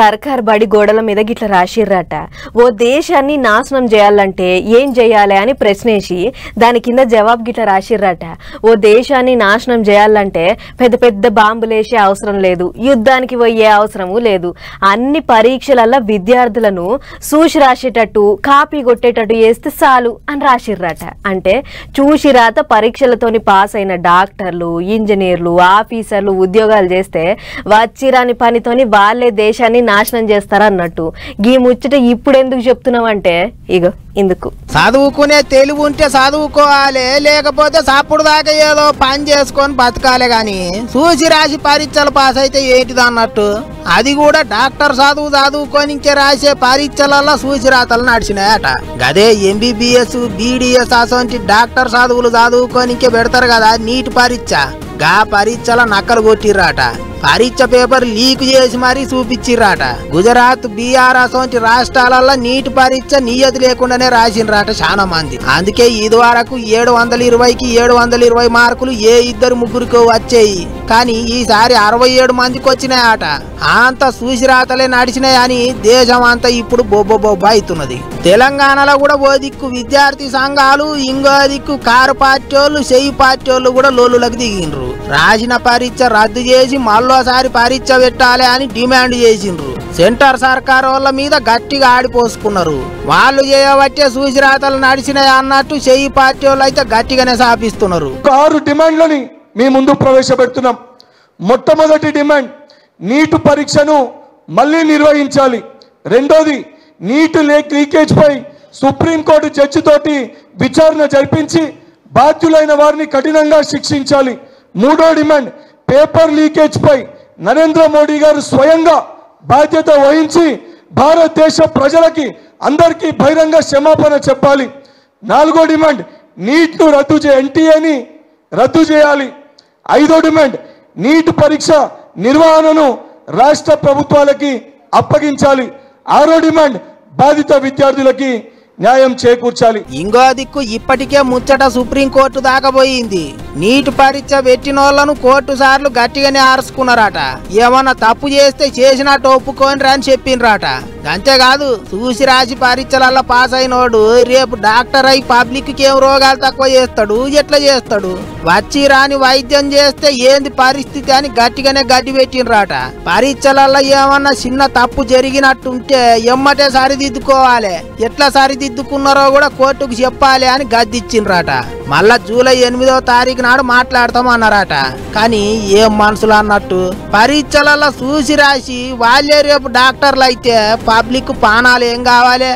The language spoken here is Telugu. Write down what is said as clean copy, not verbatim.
సర్కార్ బడి గోడల మీద గిట్ల రాసిర్రట. ఓ దేశాన్ని నాశనం చేయాలంటే ఏం చేయాలి అని ప్రశ్నేసి దాని కింద జవాబు గిట్ల రాసిర్రట. ఓ దేశాన్ని నాశనం చేయాలంటే పెద్ద పెద్ద బాంబులేసే అవసరం లేదు, యుద్ధానికి పోయే అవసరము లేదు. అన్ని పరీక్షలల్లో విద్యార్థులను చూసి రాసేటట్టు కాపీ కొట్టేటట్టు చేస్తే చాలు అని రాసిర్రట. అంటే చూసి రాత పరీక్షలతోని పాస్ అయిన డాక్టర్లు, ఇంజనీర్లు, ఆఫీసర్లు ఉద్యోగాలు చేస్తే వచ్చిరాని పనితోని వాళ్ళే దేశాన్ని నాశనం చేస్తారన్నట్టు. గీ ముచ్చట ఇప్పుడు ఎందుకు చెప్తున్నామంటే ఇగో ఇందుకు. చదువుకునే తెలివి ఉంటే చదువుకోవాలి, లేకపోతే సాపుడు దాకా ఏదో పని చేసుకొని బతకాలి. గాని చూసి రాసి పరీక్షలు పాస్ అయితే ఏంటిది అన్నట్టు. అది కూడా డాక్టర్ చదువుకోనికే రాసే పరీక్షలలో చూసి రాతలు నడిచినాయట. గదే ఎంబీబీఎస్, బీడీఎస్ అసొంటి డాక్టర్ చదువులు చదువుకోనికే పెడతారు కదా నీట్ పరీక్ష. గా పరీక్షల నక్కలు కొట్టిర్రాట. పరీక్ష పేపర్ లీక్ చేసి మరీ చూపించిర్రాట. గుజరాత్, బీహార్ అసొంటి రాష్ట్రాలలో నీటి పరీక్ష నియతి లేకుండానే రాసిండ్రాట చాలా మంది. అందుకే ఇది వరకు 720కి 720 మార్కులు ఏ ఇద్దరు ముగ్గురికి వచ్చాయి. కానీ ఈసారి 67 మందికి వచ్చినాయట. అంత చూసి రాతలే నడిచినాయని దేశం అంతా ఇప్పుడు బొబ్బ అవుతున్నది. తెలంగాణలో కూడా ఓ దిక్కు విద్యార్థి సంఘాలు, ఇంకో దిక్కు కారు పార్టీ వాళ్ళు, చెయ్యి పార్టీ వాళ్ళు కూడా లోలులకు దిగిండ్రు. రాసిన పరీక్ష రద్దు చేసి మళ్ళోసారి పరీక్ష పెట్టాలి అని డిమాండ్ చేసిండ్రు. సెంటర్ సర్కార్ వాళ్ళ మీద గట్టిగా ఆడిపోసుకున్నారు. వాళ్ళు చేయబట్టే చూసి రాతలు నడిచినాయి అన్నట్టు చెయ్యి పార్టీ వాళ్ళు అయితే గట్టిగానే సాపిస్తున్నారు. 6 డిమాండ్లని మీ ముందు ప్రవేశపెడుతున్నాం. మొట్టమొదటి డిమాండ్ నీటు పరీక్షను మళ్ళీ నిర్వహించాలి. రెండోది నీటు లీకేజ్ పై సుప్రీంకోర్టు జడ్జి తోటి విచారణ జరిపించి బాధ్యులైన వారిని కఠినంగా శిక్షించాలి. మూడో డిమాండ్ పేపర్ లీకేజ్ పై నరేంద్ర మోడీ గారు స్వయంగా బాధ్యత వహించి భారతదేశ ప్రజలకి అందరికీ బహిరంగ క్షమాపణ చెప్పాలి. నాలుగో డిమాండ్ నీట్ను ఎన్టీఏని రద్దు చేయాలి. ఐదో డిమాండ్ నీట్ పరీక్ష నిర్వహణను రాష్ట్ర ప్రభుత్వాలకి అప్పగించాలి. ఆరో డిమాండ్ బాధిత విద్యార్థులకి న్యాయం చేకూర్చాలి. ఇంకో దిక్కు ఇప్పటికే ముచ్చట సుప్రీంకోర్టు దాకా పోయింది. నీట్ పరీక్ష పెట్టినోళ్లను కోర్టు సార్లు గట్టిగానే ఆరుసుకున్నారట. ఏమన్నా తప్పు చేస్తే చేసినట్టు ఒప్పుకోని అని చెప్పిండ్రాట. అంతేకాదు చూసి రాసి పరీక్షలలో పాస్ అయినోడు రేపు డాక్టర్ అయి పబ్లిక్ ఏం రోగాలు తక్కువ చేస్తాడు, ఎట్లా చేస్తాడు, వచ్చి రాని వైద్యం చేస్తే ఏంది పరిస్థితి అని గట్టిగానే గడ్డి పెట్టిండ్రాట. పరీక్షలలో ఏమన్నా చిన్న తప్పు జరిగినట్టుంటే ఎమ్మటే సరిదిద్దుకోవాలి, ఎట్లా సరిదిద్దుకున్నారో కూడా కోర్టుకు చెప్పాలి అని గద్దిచ్చిండ్రాట. మళ్ళా జూలై 8వ తారీఖు నాడు మాట్లాడతామన్నారట. కానీ ఏం మనుషులు అన్నట్టు పరీక్షలలో చూసి రాసి వాళ్ళే రేపు డాక్టర్లు అయితే పబ్లిక్ పానాలు ఏం కావాలి.